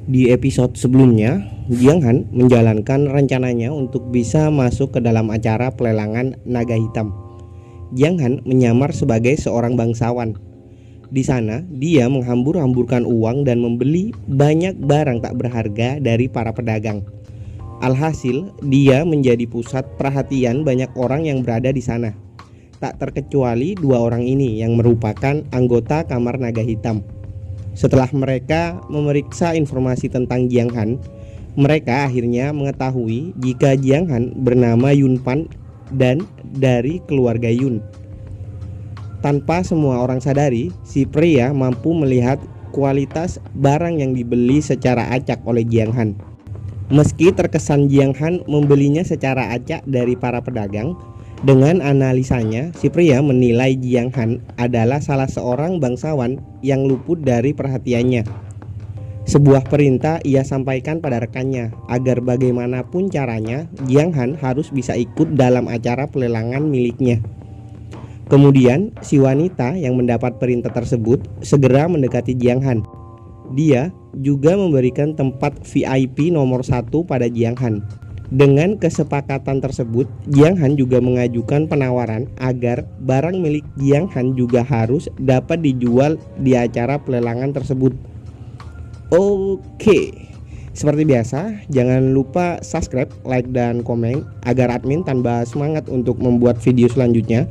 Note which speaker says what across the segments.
Speaker 1: Di episode sebelumnya, Jiang Han menjalankan rencananya untuk bisa masuk ke dalam acara pelelangan naga hitam. Jiang Han menyamar sebagai seorang bangsawan. Di sana, dia menghambur-hamburkan uang dan membeli banyak barang tak berharga dari para pedagang. Alhasil, dia menjadi pusat perhatian banyak orang yang berada di sana. Tak terkecuali dua orang ini yang merupakan anggota Kamar Naga Hitam. Setelah mereka memeriksa informasi tentang Jiang Han, mereka akhirnya mengetahui jika Jiang Han bernama Yun Pan dan dari keluarga Yun. Tanpa semua orang sadari, si pria mampu melihat kualitas barang yang dibeli secara acak oleh Jiang Han. Meski terkesan Jiang Han membelinya secara acak dari para pedagang, dengan analisanya, si pria menilai Jiang Han adalah salah seorang bangsawan yang luput dari perhatiannya. Sebuah perintah ia sampaikan pada rekannya agar bagaimanapun caranya Jiang Han harus bisa ikut dalam acara pelelangan miliknya. Kemudian si wanita yang mendapat perintah tersebut segera mendekati Jiang Han. Dia juga memberikan tempat VIP nomor 1 pada Jiang Han. Dengan kesepakatan tersebut, Jiang Han juga mengajukan penawaran agar barang milik Jiang Han juga harus dapat dijual di acara pelelangan tersebut. Oke, seperti biasa, jangan lupa subscribe, like, dan komen agar admin tambah semangat untuk membuat video selanjutnya.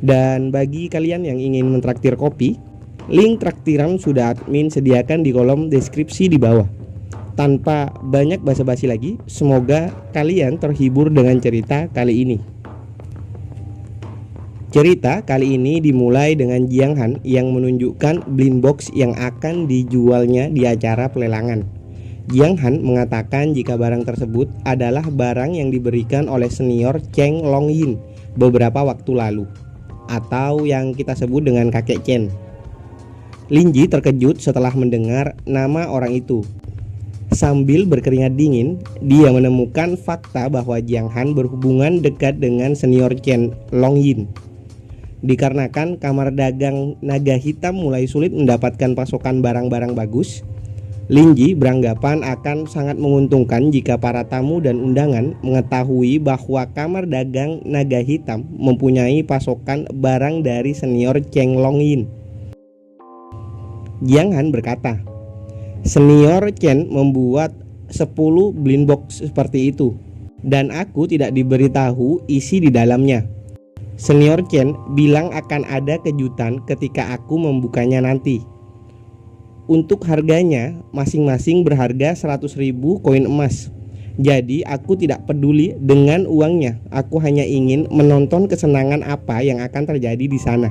Speaker 1: Dan bagi kalian yang ingin mentraktir kopi, link traktiran sudah admin sediakan di kolom deskripsi di bawah. Tanpa banyak basa-basi lagi, semoga kalian terhibur dengan cerita kali ini. Cerita kali ini dimulai dengan Jiang Han yang menunjukkan blind box yang akan dijualnya di acara pelelangan. Jiang Han mengatakan jika barang tersebut adalah barang yang diberikan oleh senior Cheng Longyin beberapa waktu lalu, atau yang kita sebut dengan kakek Chen. Linji terkejut setelah mendengar nama orang itu. Sambil berkeringat dingin, dia menemukan fakta bahwa Jiang Han berhubungan dekat dengan senior Chen Longyin. Dikarenakan kamar dagang naga hitam mulai sulit mendapatkan pasokan barang-barang bagus, Linji beranggapan akan sangat menguntungkan jika para tamu dan undangan mengetahui bahwa kamar dagang naga hitam mempunyai pasokan barang dari senior Cheng Longyin. Jiang Han berkata, "Senior Chen membuat 10 blind box seperti itu, dan aku tidak diberitahu isi di dalamnya. Senior Chen bilang akan ada kejutan ketika aku membukanya nanti. Untuk harganya, masing-masing berharga 100.000 koin emas. Jadi aku tidak peduli dengan uangnya, aku hanya ingin menonton kesenangan apa yang akan terjadi di sana."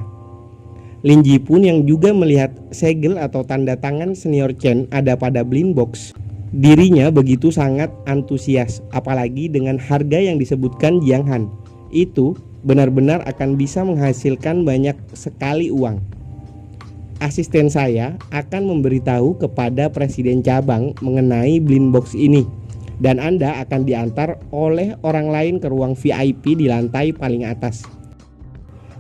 Speaker 1: Linji pun yang juga melihat segel atau tanda tangan senior Chen ada pada blind box. Dirinya begitu sangat antusias, apalagi dengan harga yang disebutkan Jiang Han. Itu benar-benar akan bisa menghasilkan banyak sekali uang. Asisten saya akan memberitahu kepada presiden cabang mengenai blind box ini, dan Anda akan diantar oleh orang lain ke ruang VIP di lantai paling atas.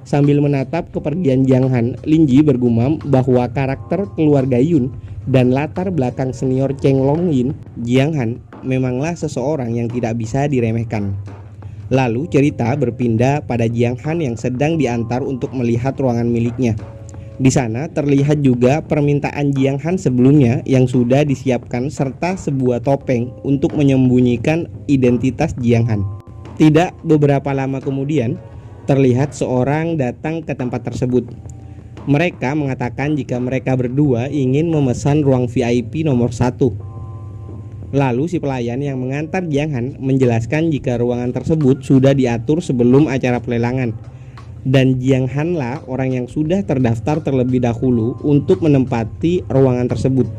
Speaker 1: Sambil menatap kepergian Jiang Han, Linji bergumam bahwa karakter keluarga Yun dan latar belakang senior Cheng Longyin, Jiang Han memanglah seseorang yang tidak bisa diremehkan. Lalu cerita berpindah pada Jiang Han yang sedang diantar untuk melihat ruangan miliknya. Di sana terlihat juga permintaan Jiang Han sebelumnya yang sudah disiapkan serta sebuah topeng untuk menyembunyikan identitas Jiang Han. Tidak beberapa lama kemudian, terlihat seorang datang ke tempat tersebut. Mereka mengatakan jika mereka berdua ingin memesan ruang VIP nomor 1. Lalu si pelayan yang mengantar Jiang Han menjelaskan jika ruangan tersebut sudah diatur sebelum acara pelelangan, dan Jiang Han lah orang yang sudah terdaftar terlebih dahulu untuk menempati ruangan tersebut.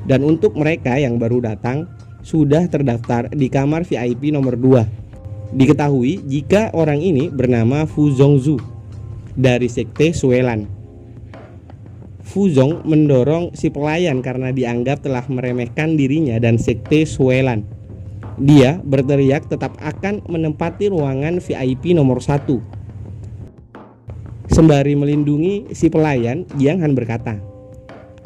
Speaker 1: Dan untuk mereka yang baru datang, sudah terdaftar di kamar VIP nomor 2. Diketahui jika orang ini bernama Fu Zongzhu dari sekte Suelan. Fu Zong mendorong si pelayan karena dianggap telah meremehkan dirinya dan sekte Suelan. Dia berteriak tetap akan menempati ruangan VIP nomor 1. Sembari melindungi si pelayan, Jiang Han berkata,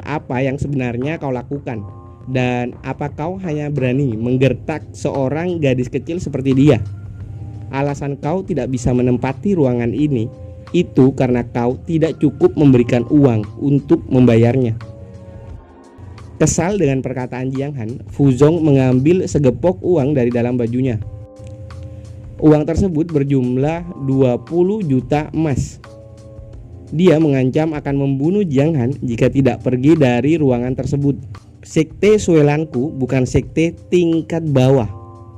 Speaker 1: "Apa yang sebenarnya kau lakukan? Dan apa kau hanya berani menggertak seorang gadis kecil seperti dia? Alasan kau tidak bisa menempati ruangan ini itu karena kau tidak cukup memberikan uang untuk membayarnya. Kesal dengan perkataan Jiang Han, Fu Zong mengambil segepok uang dari dalam bajunya. Uang tersebut berjumlah 20 juta emas. Dia mengancam akan membunuh Jiang Han jika tidak pergi dari ruangan tersebut. Sekte Suelanku bukan sekte tingkat bawah.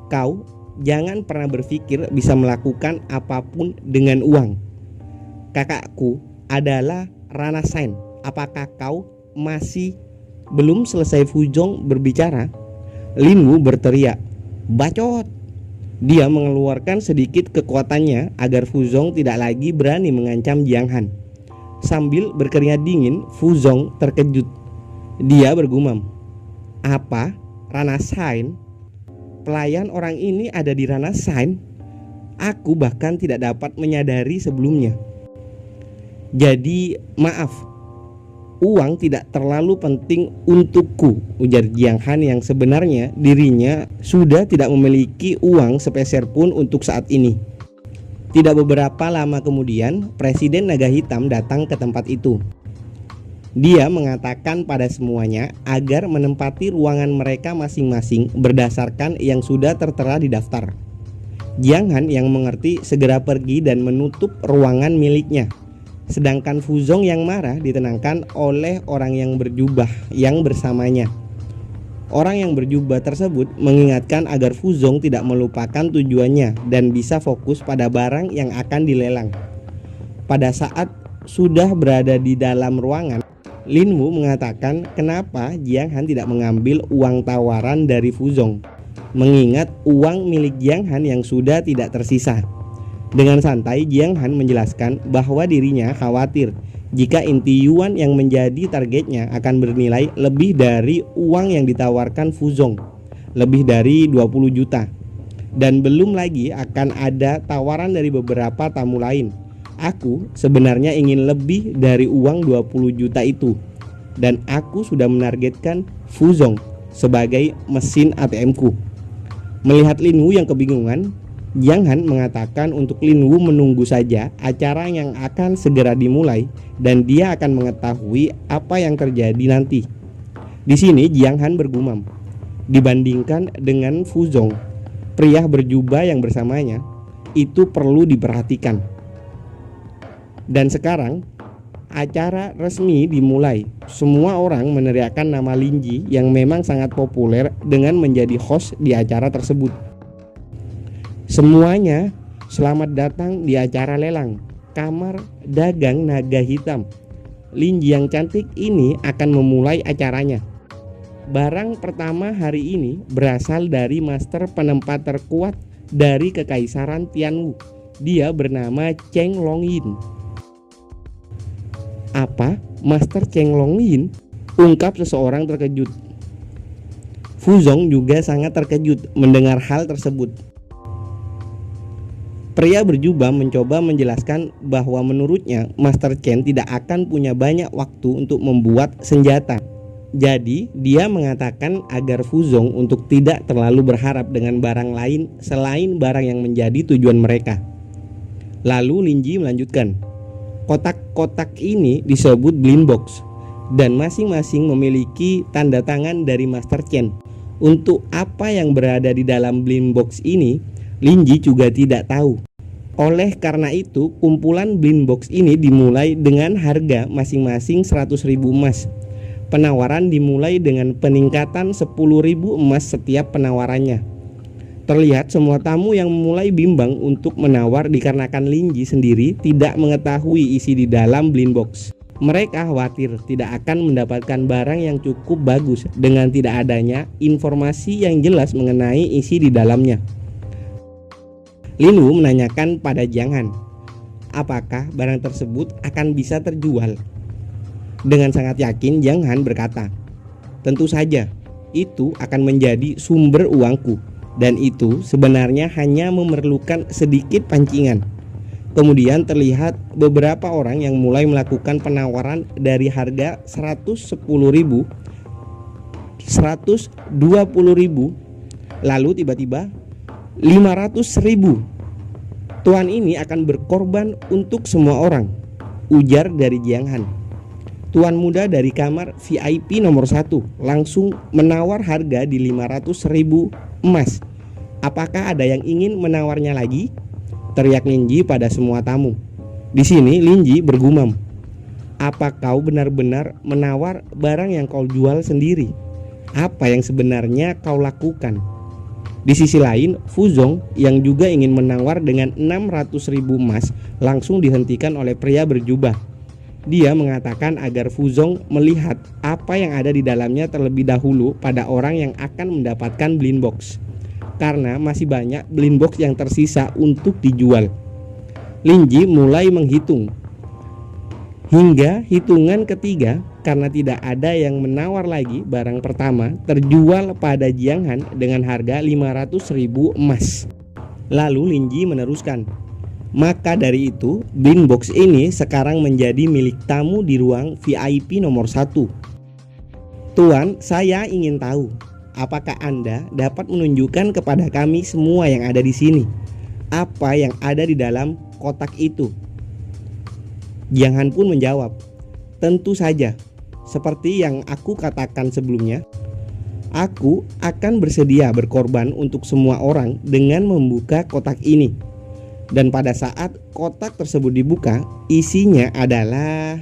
Speaker 1: Kau jangan pernah berpikir bisa melakukan apapun dengan uang. Kakakku adalah Rana Sain. Apakah kau masih belum selesai? Fu Zong berbicara, Lin Wu berteriak, "Bacot!" Dia mengeluarkan sedikit kekuatannya agar Fu Zong tidak lagi berani mengancam Jiang Han. Sambil berkeringat dingin, Fu Zong terkejut. Dia bergumam, "Apa? Rana Sain? Pelayan orang ini ada di Rana Sain? Aku bahkan tidak dapat menyadari sebelumnya. Jadi maaf, uang tidak terlalu penting untukku," ujar Jiang Han yang sebenarnya dirinya sudah tidak memiliki uang sepeser pun untuk saat ini. Tidak beberapa lama kemudian, Presiden Naga Hitam datang ke tempat itu. Dia mengatakan pada semuanya agar menempati ruangan mereka masing-masing berdasarkan yang sudah tertera di daftar. Jiang Han yang mengerti segera pergi dan menutup ruangan miliknya. Sedangkan Fu Zong yang marah ditenangkan oleh orang yang berjubah yang bersamanya. Orang yang berjubah tersebut mengingatkan agar Fu Zong tidak melupakan tujuannya dan bisa fokus pada barang yang akan dilelang. Pada saat sudah berada di dalam ruangan, Lin Wu mengatakan kenapa Jiang Han tidak mengambil uang tawaran dari Fu Zong, mengingat uang milik Jiang Han yang sudah tidak tersisa. Dengan santai Jiang Han menjelaskan bahwa dirinya khawatir jika inti yuan yang menjadi targetnya akan bernilai lebih dari uang yang ditawarkan Fu Zong, lebih dari 20 juta. Dan belum lagi akan ada tawaran dari beberapa tamu lain. Aku sebenarnya ingin lebih dari uang 20 juta itu. Dan aku sudah menargetkan Fu Zong sebagai mesin ATM-ku. Melihat Lin Wu yang kebingungan, Jiang Han mengatakan untuk Lin Wu menunggu saja acara yang akan segera dimulai dan dia akan mengetahui apa yang terjadi nanti. Di sini Jiang Han bergumam, dibandingkan dengan Fu Zong, pria berjubah yang bersamanya, itu perlu diperhatikan. Dan sekarang acara resmi dimulai. Semua orang meneriakkan nama Lin Ji yang memang sangat populer dengan menjadi host di acara tersebut. Semuanya selamat datang di acara lelang Kamar Dagang Naga Hitam. Lin Ji yang cantik ini akan memulai acaranya. Barang pertama hari ini berasal dari master penempat terkuat dari Kekaisaran Tianwu. Dia bernama Cheng Longyin. "Apa? Master Cheng Longyin?" ungkap seseorang terkejut. Fu Zong juga sangat terkejut mendengar hal tersebut. Pria berjubah mencoba menjelaskan bahwa menurutnya Master Chen tidak akan punya banyak waktu untuk membuat senjata. Jadi dia mengatakan agar Fu Zong untuk tidak terlalu berharap dengan barang lain selain barang yang menjadi tujuan mereka. Lalu Lin Ji melanjutkan, kotak-kotak ini disebut blind box dan masing-masing memiliki tanda tangan dari Master Chen. Untuk apa yang berada di dalam blind box ini, Lin Ji juga tidak tahu. Oleh karena itu, kumpulan blind box ini dimulai dengan harga masing-masing 100.000 emas. Penawaran dimulai dengan peningkatan 10.000 emas setiap penawarannya. Terlihat semua tamu yang mulai bimbang untuk menawar dikarenakan Lin Ji sendiri tidak mengetahui isi di dalam blind box. Mereka khawatir tidak akan mendapatkan barang yang cukup bagus dengan tidak adanya informasi yang jelas mengenai isi di dalamnya. Lin Wu menanyakan pada Jiang Han, apakah barang tersebut akan bisa terjual? Dengan sangat yakin Jiang Han berkata, tentu saja, itu akan menjadi sumber uangku. Dan itu sebenarnya hanya memerlukan sedikit pancingan. Kemudian terlihat beberapa orang yang mulai melakukan penawaran dari harga 110.000 120.000, lalu tiba-tiba 500.000. Tuan ini akan berkorban untuk semua orang, ujar dari Jiang Han. Tuan muda dari kamar VIP nomor 1 langsung menawar harga di 500.000 emas. Apakah ada yang ingin menawarnya lagi? Teriak Linji pada semua tamu. Di sini Linji bergumam, apa kau benar-benar menawar barang yang kau jual sendiri? Apa yang sebenarnya kau lakukan? Di sisi lain, Fuzong yang juga ingin menawar dengan 600.000 emas langsung dihentikan oleh pria berjubah. Dia mengatakan agar Fuzong melihat apa yang ada di dalamnya terlebih dahulu pada orang yang akan mendapatkan blind box, karena masih banyak blind box yang tersisa untuk dijual. Linji mulai menghitung. Hingga hitungan ketiga, karena tidak ada yang menawar lagi, barang pertama terjual pada Jiang Han dengan harga 500.000 emas. Lalu Linji meneruskan, maka dari itu blind box ini sekarang menjadi milik tamu di ruang VIP nomor 1. Tuan, saya ingin tahu, apakah Anda dapat menunjukkan kepada kami semua yang ada di sini, apa yang ada di dalam kotak itu? Jiang Han pun menjawab, tentu saja. Seperti yang aku katakan sebelumnya, aku akan bersedia berkorban untuk semua orang dengan membuka kotak ini. Dan pada saat kotak tersebut dibuka, isinya adalah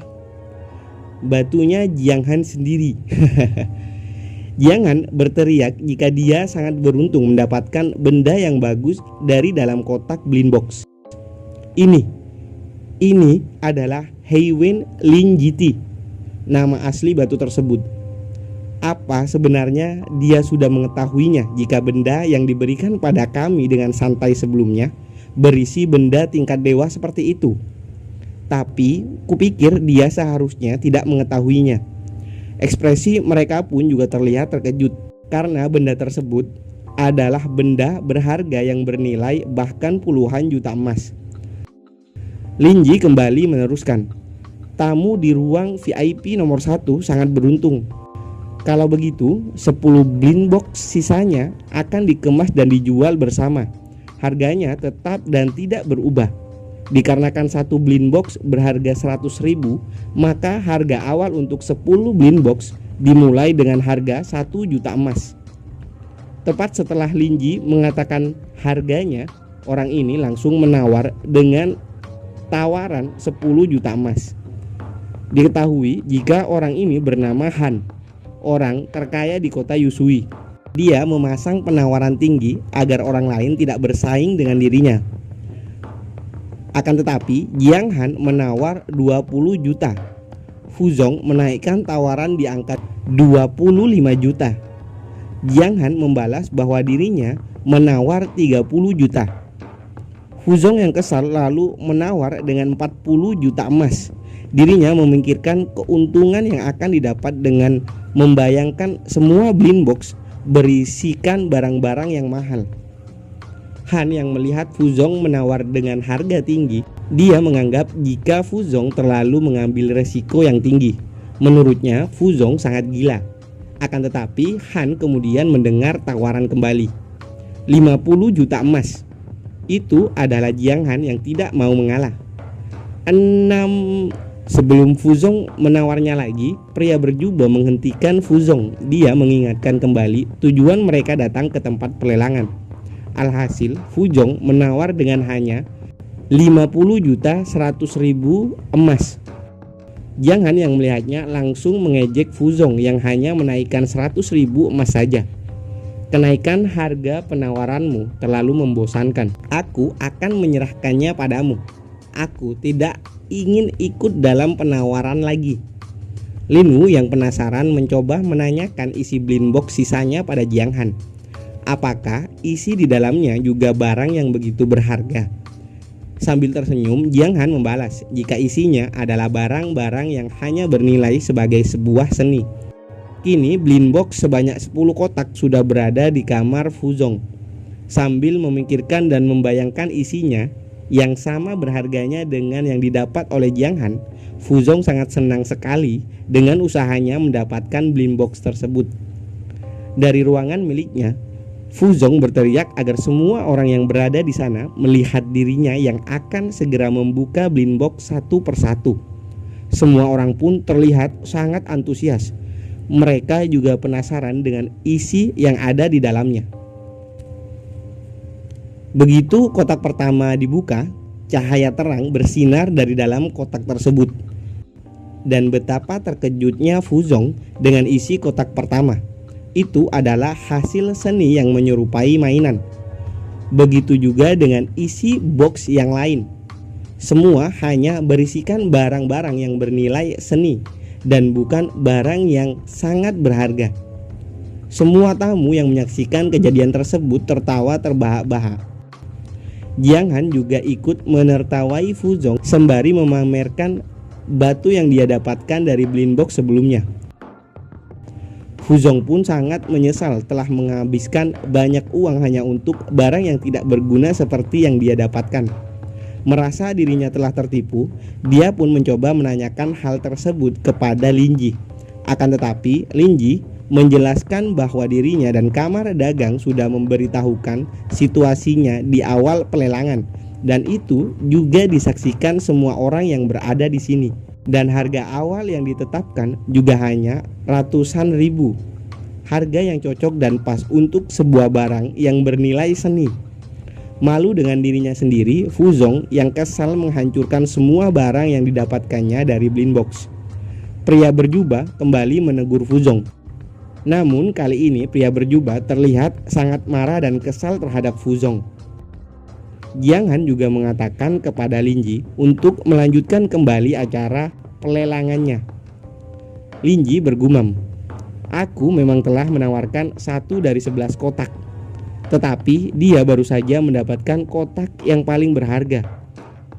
Speaker 1: batunya Jiang Han sendiri. Jiang Han berteriak jika dia sangat beruntung mendapatkan benda yang bagus dari dalam kotak blind box. Ini adalah Heiwen Linjiti, nama asli batu tersebut. Apa sebenarnya dia sudah mengetahuinya jika benda yang diberikan pada kami dengan santai sebelumnya berisi benda tingkat dewa seperti itu? Tapi kupikir dia seharusnya tidak mengetahuinya. Ekspresi mereka pun juga terlihat terkejut karena benda tersebut adalah benda berharga yang bernilai bahkan puluhan juta emas. Linji kembali meneruskan, tamu di ruang VIP nomor 1 sangat beruntung. Kalau begitu, 10 blind box sisanya akan dikemas dan dijual bersama. Harganya tetap dan tidak berubah. Dikarenakan satu blind box berharga 100.000, maka harga awal untuk 10 blind box dimulai dengan harga 1 juta emas. Tepat setelah Linji mengatakan harganya, orang ini langsung menawar dengan tawaran 10 juta emas. Diketahui jika orang ini bernama Han, orang terkaya di kota Yusui. Dia memasang penawaran tinggi agar orang lain tidak bersaing dengan dirinya. Akan tetapi Jiang Han menawar 20 juta. Fuzong menaikkan tawaran di angka 25 juta. Jiang Han membalas bahwa dirinya menawar 30 juta. Fuzong yang kesal lalu menawar dengan 40 juta emas. Dirinya memikirkan keuntungan yang akan didapat dengan membayangkan semua blind box berisikan barang-barang yang mahal. Han yang melihat Fuzong menawar dengan harga tinggi, dia menganggap jika Fuzong terlalu mengambil resiko yang tinggi. Menurutnya Fuzong sangat gila. Akan tetapi Han kemudian mendengar tawaran kembali, 50 juta emas. Itu adalah Jiang Han yang tidak mau mengalah. Sebelum Fuzong menawarnya lagi, pria berjubah menghentikan Fuzong. Dia mengingatkan kembali tujuan mereka datang ke tempat pelelangan. Alhasil Fuzong menawar dengan hanya 50 juta 100.000 emas. Jiang Han yang melihatnya langsung mengejek Fuzong yang hanya menaikkan 100.000 emas saja. Kenaikan harga penawaranmu terlalu membosankan. Aku akan menyerahkannya padamu. Aku tidak ingin ikut dalam penawaran lagi. Lin Wu yang penasaran mencoba menanyakan isi blind box sisanya pada Jiang Han. Apakah isi di dalamnya juga barang yang begitu berharga? Sambil tersenyum, Jiang Han membalas jika isinya adalah barang-barang yang hanya bernilai sebagai sebuah seni. Kini blind box sebanyak 10 kotak sudah berada di kamar Fuzong. Sambil memikirkan dan membayangkan isinya yang sama berharganya dengan yang didapat oleh Jiang Han, Fuzong sangat senang sekali dengan usahanya mendapatkan blind box tersebut. Dari ruangan miliknya, Fuzong berteriak agar semua orang yang berada di sana melihat dirinya yang akan segera membuka blind box satu persatu. Semua orang pun terlihat sangat antusias. Mereka juga penasaran dengan isi yang ada di dalamnya. Begitu kotak pertama dibuka, cahaya terang bersinar dari dalam kotak tersebut. Dan betapa terkejutnya Fuzong dengan isi kotak pertama. Itu adalah hasil seni yang menyerupai mainan. Begitu juga dengan isi box yang lain. Semua hanya berisikan barang-barang yang bernilai seni dan bukan barang yang sangat berharga. Semua tamu yang menyaksikan kejadian tersebut tertawa terbahak-bahak. Jiang Han juga ikut menertawai Fuzong sembari memamerkan batu yang dia dapatkan dari blind box sebelumnya. Fuzong pun sangat menyesal telah menghabiskan banyak uang hanya untuk barang yang tidak berguna seperti yang dia dapatkan. Merasa dirinya telah tertipu, dia pun mencoba menanyakan hal tersebut kepada Lin Ji. Akan tetapi, Lin Ji menjelaskan bahwa dirinya dan kamar dagang sudah memberitahukan situasinya di awal pelelangan, dan itu juga disaksikan semua orang yang berada di sini. Dan harga awal yang ditetapkan juga hanya ratusan ribu. Harga yang cocok dan pas untuk sebuah barang yang bernilai seni. Malu dengan dirinya sendiri, Fuzong yang kesal menghancurkan semua barang yang didapatkannya dari blind box. Pria berjubah kembali menegur Fuzong. Namun kali ini pria berjubah terlihat sangat marah dan kesal terhadap Fuzong. Jiang Han juga mengatakan kepada Lin Ji untuk melanjutkan kembali acara pelelangannya. Lin Ji bergumam, "Aku memang telah menawarkan 1 dari 11 kotak. Tetapi dia baru saja mendapatkan kotak yang paling berharga.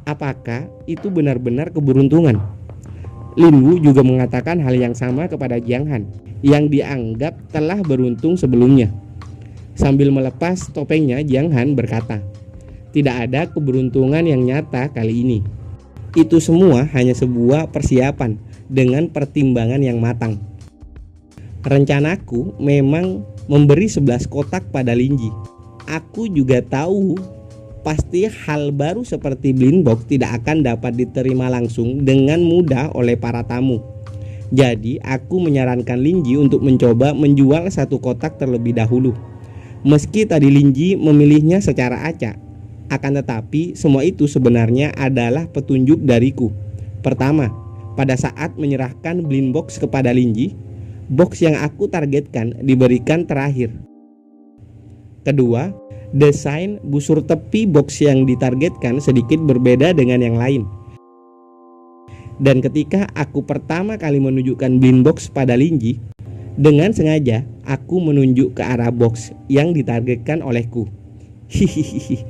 Speaker 1: Apakah itu benar-benar keberuntungan?" Lin Wu juga mengatakan hal yang sama kepada Jiang Han yang dianggap telah beruntung sebelumnya. Sambil melepas topengnya, Jiang Han berkata, "Tidak ada keberuntungan yang nyata kali ini. Itu semua hanya sebuah persiapan dengan pertimbangan yang matang. Rencanaku memang memberi 11 kotak pada Lin Ji. Aku juga tahu pasti hal baru seperti blind box tidak akan dapat diterima langsung dengan mudah oleh para tamu. Jadi aku menyarankan Lin Ji untuk mencoba menjual 1 kotak terlebih dahulu. Meski tadi Lin Ji memilihnya secara acak, akan tetapi semua itu sebenarnya adalah petunjuk dariku. Pertama, pada saat menyerahkan blind box kepada Lin Ji, box yang aku targetkan diberikan terakhir. Kedua, desain busur tepi box yang ditargetkan sedikit berbeda dengan yang lain. Dan ketika aku pertama kali menunjukkan blind box pada Lin Ji, dengan sengaja aku menunjuk ke arah box yang ditargetkan olehku. Hihihi.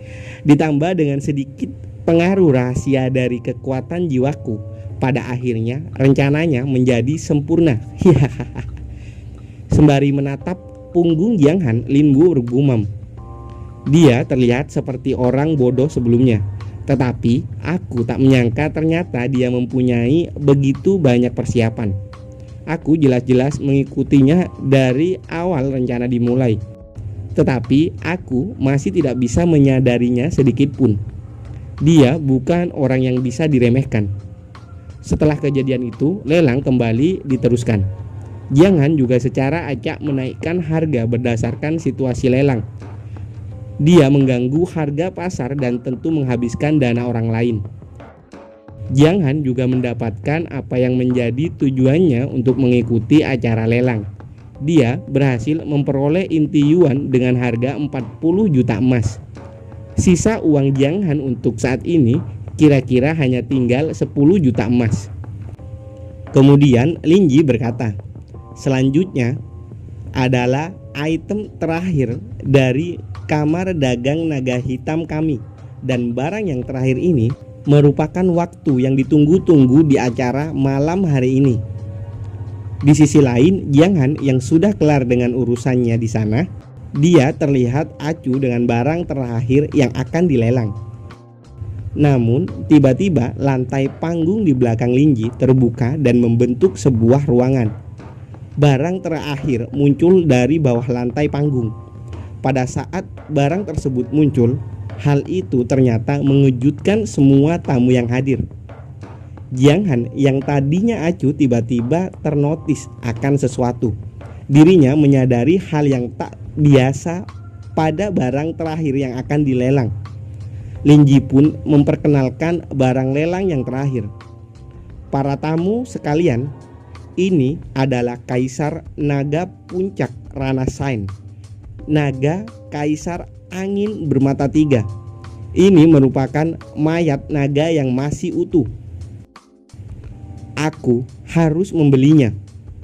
Speaker 1: Ditambah dengan sedikit pengaruh rahasia dari kekuatan jiwaku, pada akhirnya rencananya menjadi sempurna." Sembari menatap punggung Jiang Han, Lin Wu bergumam, "Dia terlihat seperti orang bodoh sebelumnya, tetapi aku tak menyangka ternyata dia mempunyai begitu banyak persiapan. Aku jelas-jelas mengikutinya dari awal rencana dimulai. Tetapi aku masih tidak bisa menyadarinya sedikit pun. Dia bukan orang yang bisa diremehkan." Setelah kejadian itu, lelang kembali diteruskan. Jiang Han juga secara acak menaikkan harga berdasarkan situasi lelang. Dia mengganggu harga pasar dan tentu menghabiskan dana orang lain. Jiang Han juga mendapatkan apa yang menjadi tujuannya untuk mengikuti acara lelang. Dia berhasil memperoleh inti yuan dengan harga 40 juta emas. Sisa uang Jiang Han untuk saat ini kira-kira hanya tinggal 10 juta emas. Kemudian Lin Ji berkata, "Selanjutnya adalah item terakhir dari kamar dagang naga hitam kami. Dan barang yang terakhir ini merupakan waktu yang ditunggu-tunggu di acara malam hari ini." Di sisi lain, Jiang Han yang sudah kelar dengan urusannya di sana, dia terlihat acuh dengan barang terakhir yang akan dilelang. Namun, tiba-tiba lantai panggung di belakang Lin Ji terbuka dan membentuk sebuah ruangan. Barang terakhir muncul dari bawah lantai panggung. Pada saat barang tersebut muncul, hal itu ternyata mengejutkan semua tamu yang hadir. Jiang Han yang tadinya acuh tiba-tiba ternotis akan sesuatu. Dirinya menyadari hal yang tak biasa pada barang terakhir yang akan dilelang. Lin Ji pun memperkenalkan barang lelang yang terakhir. Para tamu sekalian, ini adalah Kaisar Naga Puncak Rana Sain. Naga Kaisar Angin Bermata Tiga. Ini merupakan mayat naga yang masih utuh. Aku harus membelinya,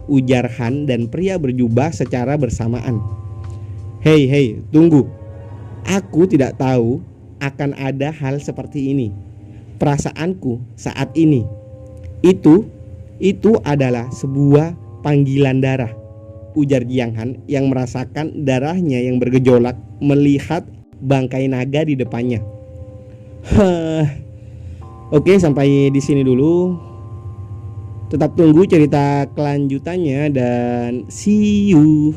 Speaker 1: ujar Han dan pria berjubah secara bersamaan. Hei, tunggu. Aku tidak tahu akan ada hal seperti ini. Perasaanku saat ini itu adalah sebuah panggilan darah, ujar Jiang Han yang merasakan darahnya yang bergejolak melihat bangkai naga di depannya. Oke, sampai di sini dulu. Tetap tunggu cerita kelanjutannya dan see you.